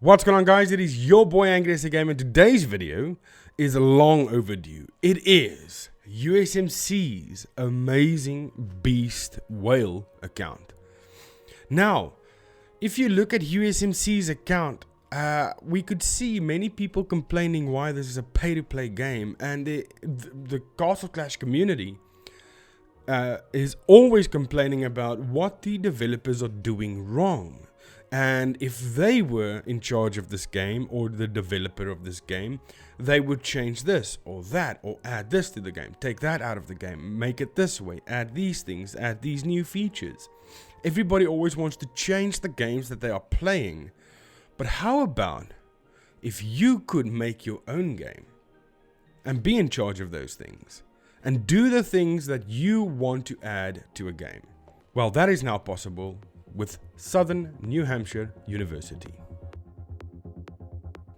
What's going on, guys? It is your boy Angrysagamer. Today's video is long overdue. It is USMC's amazing beast whale account. Now, if you look at USMC's account, we could see many people complaining why this is a pay-to-play game, and the Castle Clash community is always complaining about what the developers are doing wrong. And if they were in charge of this game, or the developer of this game, they would change this or that, or add this to the game, take that out of the game, make it this way, add these things, add these new features. Everybody always wants to change the games that they are playing. But how about if you could make your own game and be in charge of those things and do the things that you want to add to a game? Well, that is now possible with Southern New Hampshire University.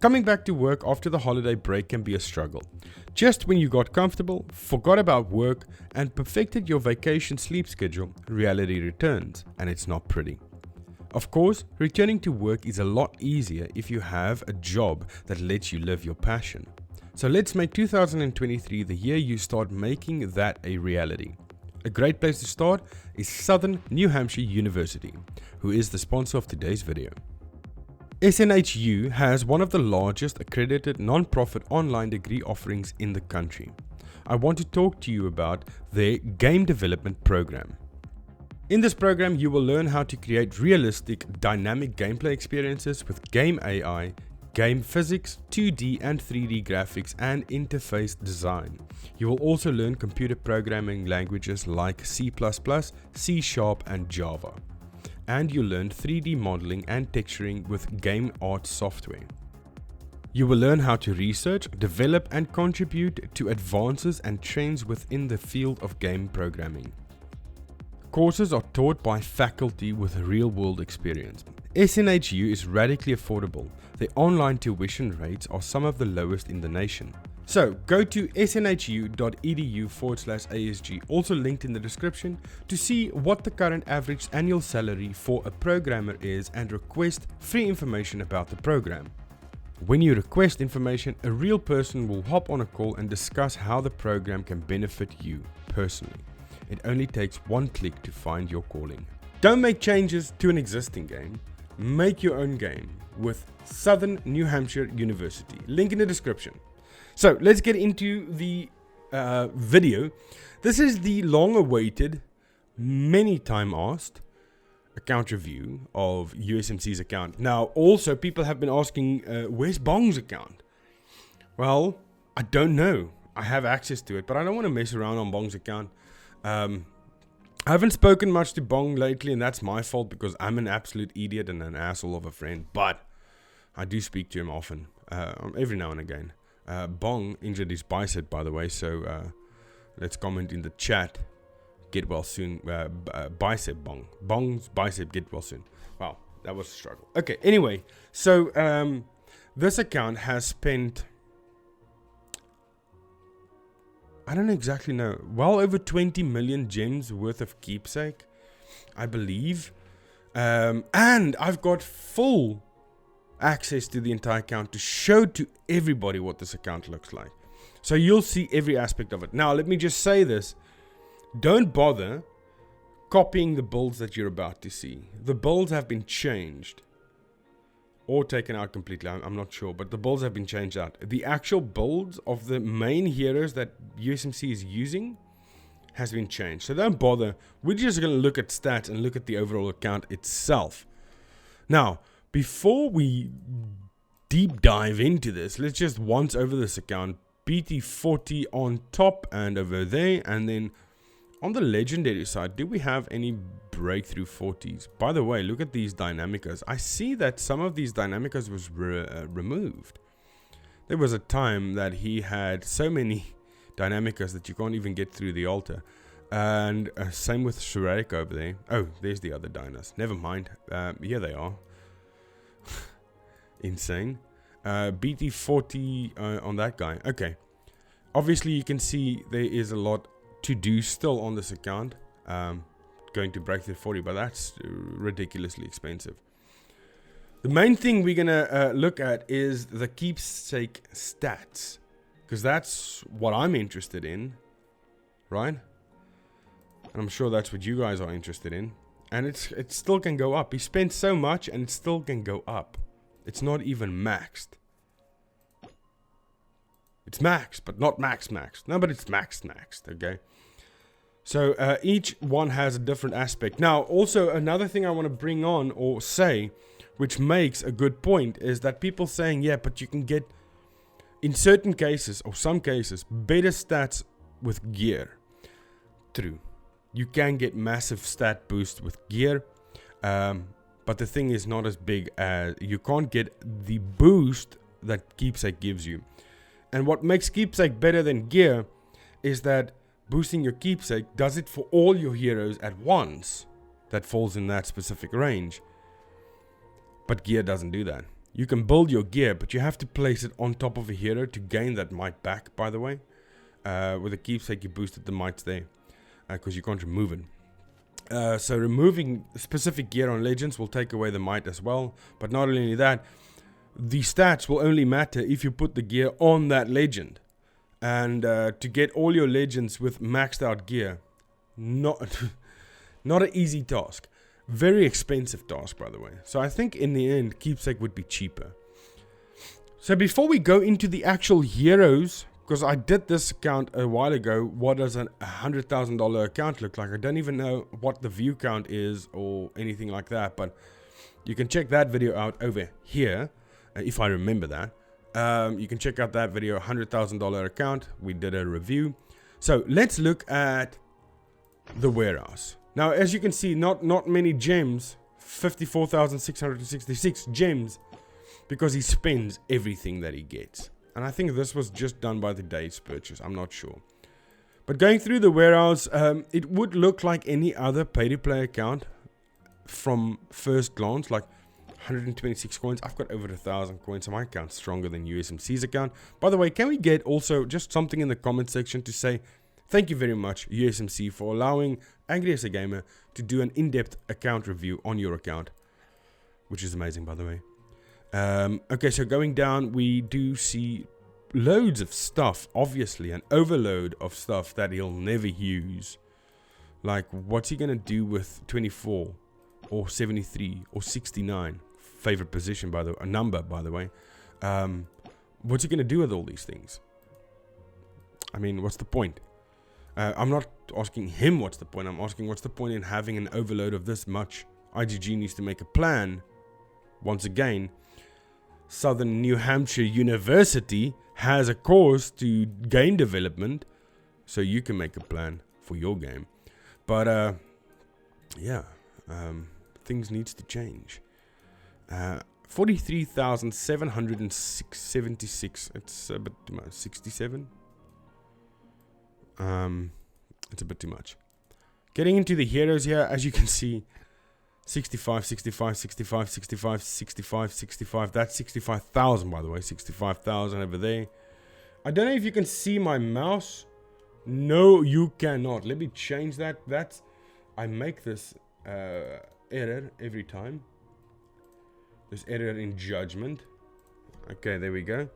Coming back to work after the holiday break can be a struggle. Just when you got comfortable, forgot about work, and perfected your vacation sleep schedule, reality returns, and it's not pretty. Of course, returning to work is a lot easier if you have a job that lets you live your passion. So let's make 2023 the year you start making that a reality. A great place to start is Southern New Hampshire University, who is the sponsor of today's video. SNHU has one of the largest accredited non-profit online degree offerings in the country. I want to talk to you about their game development program. In this program, you will learn how to create realistic, dynamic gameplay experiences with game AI, game physics, 2D and 3D graphics, and interface design. You will also learn computer programming languages like C++, C#, and Java. And you'll learn 3D modeling and texturing with game art software. You will learn how to research, develop, and contribute to advances and trends within the field of game programming. Courses are taught by faculty with real-world experience. SNHU is radically affordable. The online tuition rates are some of the lowest in the nation. So go to snhu.edu/ASG, also linked in the description, to see what the current average annual salary for a programmer is and request free information about the program. When you request information, a real person will hop on a call and discuss how the program can benefit you personally. It only takes one click to find your calling. Don't make changes to an existing game. Make your own game with Southern New Hampshire University. Link in the description. So let's get into the video. This is the long-awaited, many time asked account review of USMC's account. Now, also people have been asking, where's Bong's account? Well, I don't know. I have access to it, but I don't want to mess around on Bong's account. I haven't spoken much to Bong lately, and that's my fault because I'm an absolute idiot and an asshole of a friend. But I do speak to him often, every now and again. Bong injured his bicep, by the way, so let's comment in the chat. Get well soon. Bicep Bong. Bong's bicep, get well soon. Wow, that was a struggle. Okay, anyway, so this account has spent, I don't exactly know, well over 20 million gems worth of keepsake, I believe. And I've got full access to the entire account to show to everybody what this account looks like. So you'll see every aspect of it. Now, let me just say this. Don't bother copying the builds that you're about to see. The builds have been changed. Or taken out completely, I'm not sure, but the builds have been changed out. The actual builds of the main heroes that USMC is using has been changed. So don't bother. We're just going to look at stats and look at the overall account itself. Now, before we deep dive into this, let's just once over this account. BT40 on top and over there, and then on the legendary side, do we have any breakthrough 40s? By the way, look at these dynamicas. I see that some of these dynamicas was removed. There was a time that he had so many dynamicas that you can't even get through the altar. And same with Shurek over there. Oh, there's the other dynas. Never mind. Here they are. Insane. BT40 on that guy. Okay. Obviously, you can see there is a lot to do still on this account. Going to break the 40, but that's ridiculously expensive. The main thing we're gonna look at is the keepsake stats, because that's what I'm interested in, right? And I'm sure that's what you guys are interested in. And it still can go up. He spent so much and it still can go up. It's not even maxed. It's maxed, but not maxed. No, but it's maxed, okay? So each one has a different aspect. Now, also another thing I want to bring on or say, which makes a good point, is that people saying, yeah, but you can get, in certain cases, or some cases, better stats with gear. True. You can get massive stat boost with gear, but the thing is not as big as, you can't get the boost that keepsake gives you. And what makes keepsake better than gear is that boosting your keepsake does it for all your heroes at once that falls in that specific range. But gear doesn't do that. You can build your gear, but you have to place it on top of a hero to gain that might back, by the way. With a keepsake, you boosted the mights there, because you can't remove it. So removing specific gear on legends will take away the might as well. But not only that, the stats will only matter if you put the gear on that legend. And to get all your legends with maxed out gear, not an easy task. Very expensive task, by the way. So I think in the end, keepsake would be cheaper. So before we go into the actual heroes, because I did this account a while ago, what does a $100,000 account look like? I don't even know what the view count is or anything like that, but you can check that video out over here, if I remember that. You can check out that video, $100,000 account. We did a review. So let's look at the warehouse. Now, as you can see, not many gems, 54,666 gems, because he spends everything that he gets. And I think this was just done by the day's purchase. I'm not sure. But going through the warehouse, it would look like any other pay-to-play account from first glance, like 126 coins. I've got over 1,000 coins, so my account's stronger than USMC's account. By the way, can we get also just something in the comment section to say thank you very much, USMC, for allowing Angrysagamer to do an in-depth account review on your account, which is amazing, by the way. Okay, so going down, we do see loads of stuff, obviously, an overload of stuff that he'll never use. Like, what's he going to do with 24 or 73 or 69? Favorite position, by the way, a number, by the way. What's he going to do with all these things? I mean, what's the point? I'm not asking him what's the point. I'm asking what's the point in having an overload of this much. IGG needs to make a plan. Once again, Southern New Hampshire University has a course to game development, so you can make a plan for your game. But yeah, things needs to change. 43,776. It's a bit too much. 67. It's a bit too much. Getting into the heroes here, as you can see, 65, 65, 65, 65, 65, 65. That's 65,000, by the way. 65,000 over there. I don't know if you can see my mouse. No, you cannot. Let me change that. I make this error every time. This error in judgment. Okay, there we go.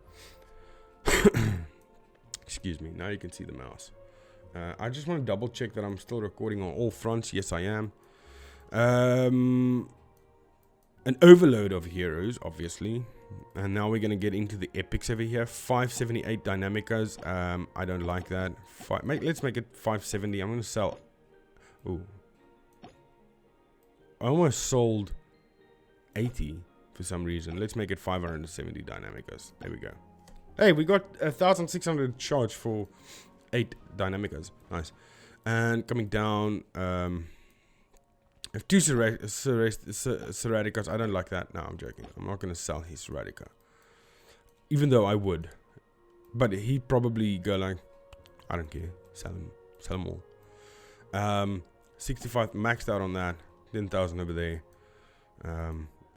Excuse me. Now you can see the mouse. I just want to double check that I'm still recording on all fronts. Yes, I am. An overload of heroes, obviously. And now we're going to get into the epics over here. 578 Dynamicas. I don't like that. Let's make it 570. I'm going to sell... Ooh. I almost sold 80 for some reason. Let's make it 570 Dynamicas. There we go. Hey, we got 1,600 charge for 8 Dynamicas. Nice. And coming down... I have 2 Ceraticas. I don't like that. No, I'm joking. I'm not going to sell his Ceratica. Even though I would. But he'd probably go like, I don't care. Sell them all. 65 maxed out on that. 10,000 over there.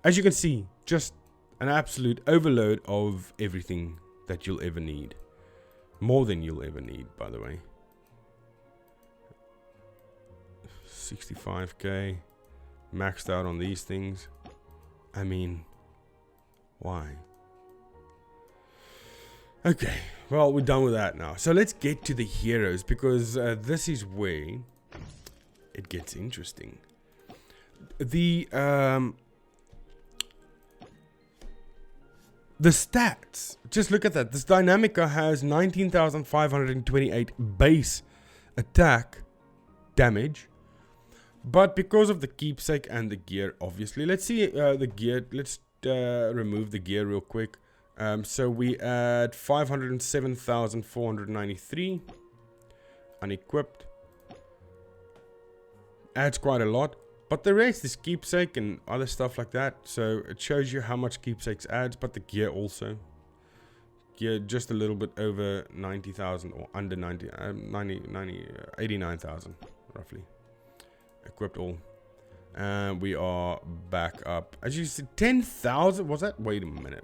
As you can see, just an absolute overload of everything that you'll ever need. More than you'll ever need, by the way. 65k maxed out on these things. I mean, Why? Okay, well, we're done with that now. So let's get to the heroes, because this is where it gets interesting. The stats, just look at that. This Dynamica has 19,528 base attack damage, but because of the keepsake and the gear, obviously, let's see the gear. Let's remove the gear real quick. So we add 507,493 unequipped. Adds quite a lot, but the rest is keepsake and other stuff like that. So it shows you how much keepsakes adds, but the gear also. Gear just a little bit over 90,000 or under 89,000 roughly. Equipped all. And we are back up. As you see, 10,000. Was that? Wait a minute.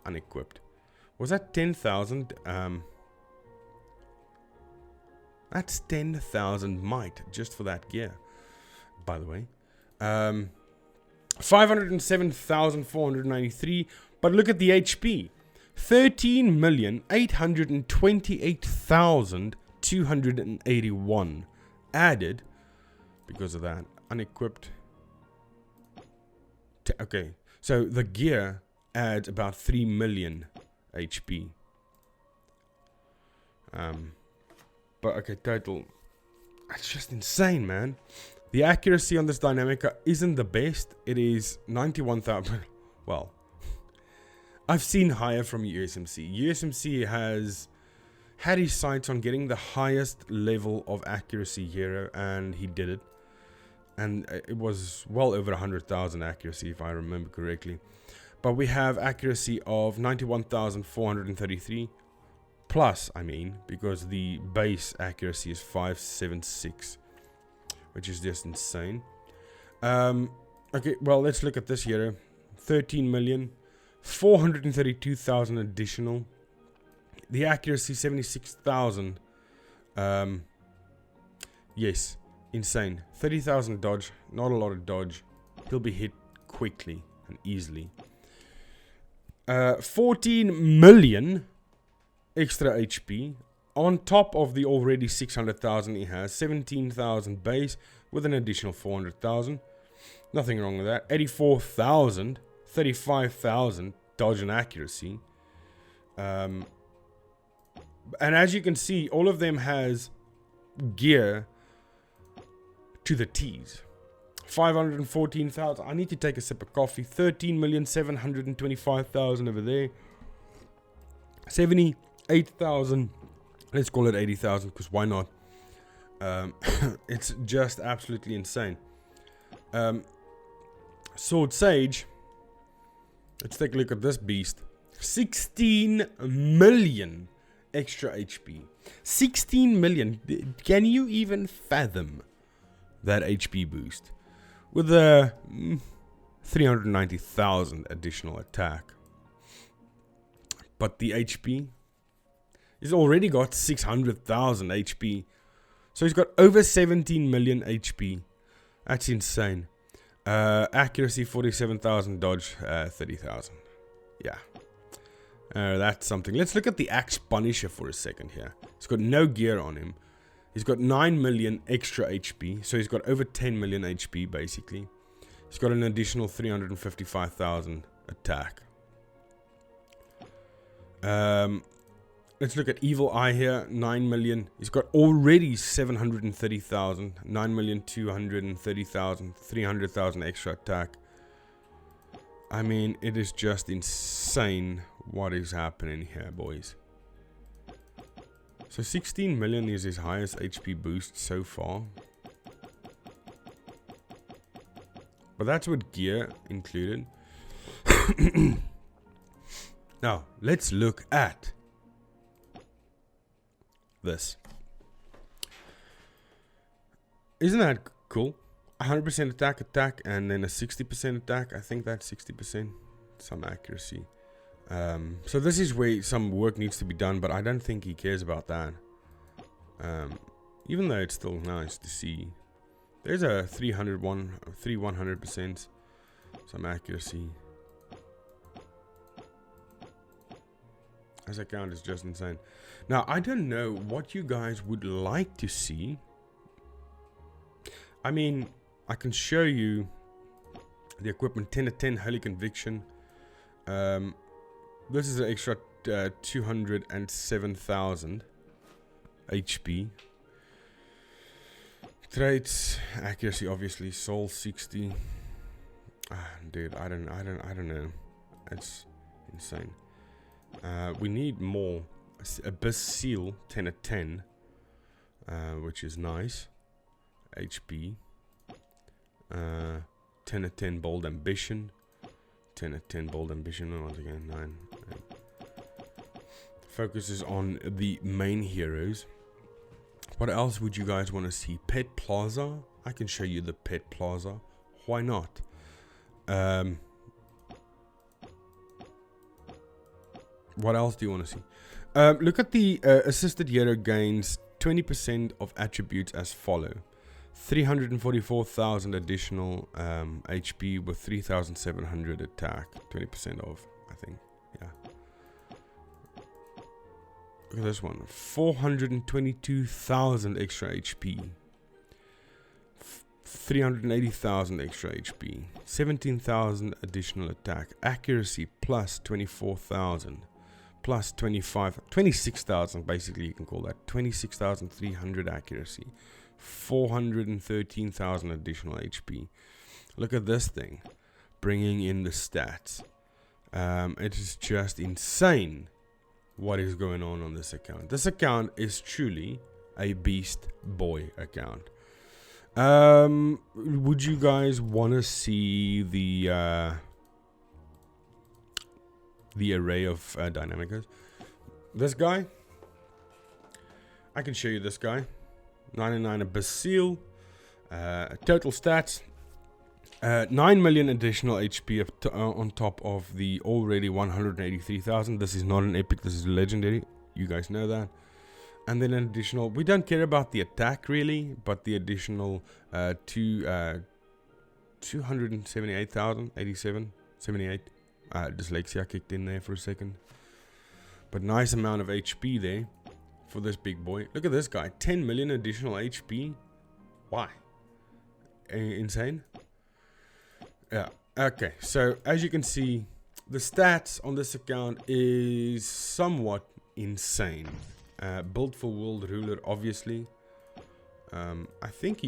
Unequipped. Was that 10,000? That's 10,000 might just for that gear. By the way. 507,493. But look at the HP. 13,828,281 added because of that. Unequipped. Okay, so the gear adds about 3 million HP. But okay, total. That's just insane, man. The accuracy on this Dynamica isn't the best. It is 91,000. Well, I've seen higher from USMC. USMC has had his sights on getting the highest level of accuracy hero, and he did it. And it was well over 100,000 accuracy, if I remember correctly. But we have accuracy of 91,433 plus, I mean, because the base accuracy is 576, which is just insane. Okay, well, let's look at this hero. 13,432,000 additional. The accuracy 76,000. Yes. Insane. 30,000 dodge. Not a lot of dodge. He'll be hit quickly and easily. 14 million extra HP. On top of the already 600,000 he has. 17,000 base with an additional 400,000. Nothing wrong with that. 84,000. 35,000 dodge and accuracy. And as you can see, all of them has gear to the T's. 514,000. I need to take a sip of coffee. 13,725,000 over there. 78,000. Let's call it 80,000 because why not? It's just absolutely insane. Sword Sage. Let's take a look at this beast. 16 million extra HP. 16 million. Can you even fathom that HP boost with a 390,000 additional attack? But the HP, he's already got 600,000 HP, so he's got over 17 million HP. That's insane. Accuracy 47,000, dodge 30,000. Yeah, that's something. Let's look at the Axe Punisher for a second here. He's got no gear on him. He's got 9 million extra HP, so he's got over 10 million HP basically. He's got an additional 355,000 attack. Let's look at Evil Eye here, 9 million. He's got already 730,000, 9,230,000, 300,000 extra attack. I mean, it is just insane what is happening here, boys. So 16 million is his highest HP boost so far. But that's with gear included. Now, let's look at this. Isn't that cool? 100% attack, and then a 60% attack. I think that's 60%. Some accuracy. So this is where some work needs to be done, but I don't think he cares about that. Even though it's still nice to see. There's a 100%. Some accuracy. This account is just insane. Now, I don't know what you guys would like to see. I mean, I can show you the equipment. 10 to 10 Holy Conviction. This is an extra 207,000 HP. Traits, accuracy, obviously. Soul 60. Dude, I don't know. It's insane. We need more. Abyss Seal 10 to 10, which is nice. HP. 10 to 10 Bold Ambition. 10 to 10 Bold Ambition. Once again, 9. Focuses on the main heroes. What else would you guys want to see? Pet Plaza. I can show you the Pet Plaza. Why not? What else do you want to see? Look at the assisted hero gains 20% of attributes as follow. 344,000 additional HP with 3,700 attack. 20% off, I think. Yeah. Look at this one. 422,000 extra HP. 380,000 extra HP. 17,000 additional attack. Accuracy plus 24,000. Plus 26,000 basically, you can call that. 26,300 accuracy. 413,000 additional HP. Look at this thing. Bringing in the stats. It is just insane what is going on this account. This account is truly a beast boy account. Would you guys want to see the array of dynamicas? This guy, I can show you this guy. 99 Abyss Seal. Total stats. 9 million additional HP on top of the already 183,000. This is not an epic, this is legendary. You guys know that. And then an additional, we don't care about the attack really, but the additional 278,000, 87, 78. Dyslexia kicked in there for a second. But nice amount of HP there for this big boy. Look at this guy, 10 million additional HP. Why? Insane. Yeah, okay, so as you can see, the stats on this account is somewhat insane. Built for World Ruler, obviously. I think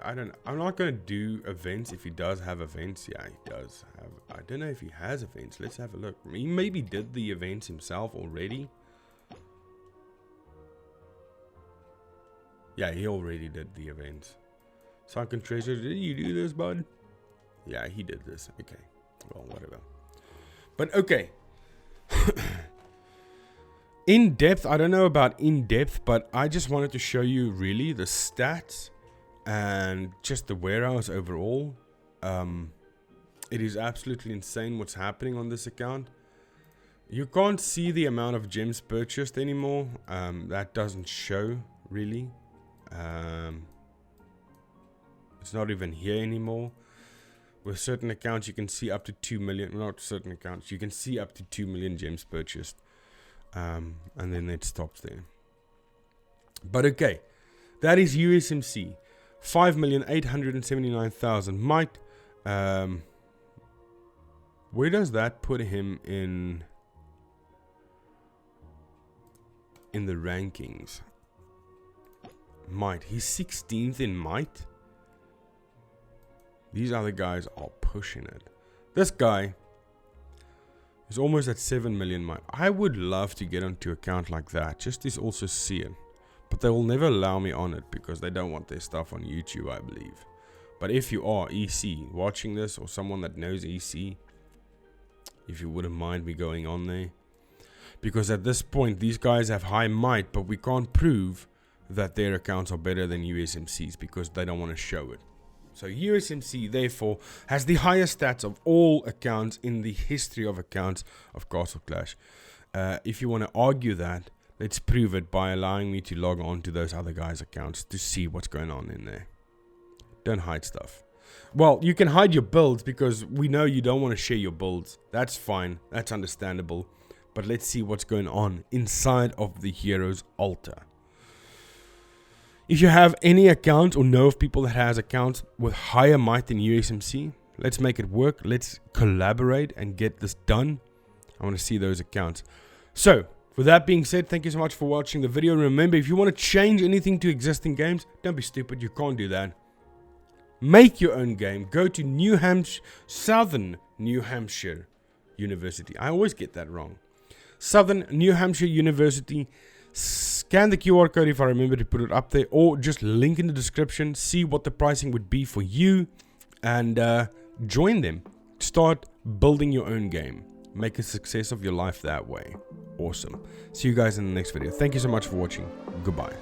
I'm not gonna do events if he does have events. Yeah, he does have. I don't know if he has events. Let's have a look. He maybe did the events himself already. Yeah, he already did the events. Sunken Treasure, did you do this, bud? Yeah, he did this. Okay. Well, whatever. But okay. In depth, I don't know about in depth, but I just wanted to show you really the stats and just the warehouse overall. It is absolutely insane what's happening on this account. You can't see the amount of gems purchased anymore. That doesn't show really. It's not even here anymore. With certain accounts, you can see up to 2 million. Not certain accounts, you can see up to 2 million gems purchased. And then it stops there. But okay, that is USMC. 5,879,000 might. Where does that put him in the rankings? Might. He's 16th in might. These other guys are pushing it. This guy is almost at 7 million might. I would love to get onto an account like that, just to also see it. But they will never allow me on it because they don't want their stuff on YouTube, I believe. But if you are EC watching this, or someone that knows EC, if you wouldn't mind me going on there. Because at this point, these guys have high might, but we can't prove that their accounts are better than USMC's because they don't want to show it. So USMC, therefore, has the highest stats of all accounts in the history of accounts of Castle Clash. If you want to argue that, let's prove it by allowing me to log on to those other guys' accounts to see what's going on in there. Don't hide stuff. Well, you can hide your builds because we know you don't want to share your builds. That's fine. That's understandable. But let's see what's going on inside of the hero's altar. If you have any accounts or know of people that has accounts with higher might than USMC, let's make it work. Let's collaborate and get this done. I want to see those accounts. So, with that being said, thank you so much for watching the video. Remember, if you want to change anything to existing games, don't be stupid. You can't do that. Make your own game. Go to Southern New Hampshire University. I always get that wrong. Southern New Hampshire University. Scan the QR code if I remember to put it up there, or just link in the description. See what the pricing would be for you, and join them. Start building your own game. Make a success of your life that way. Awesome. See you guys in the next video. Thank you so much for watching. Goodbye.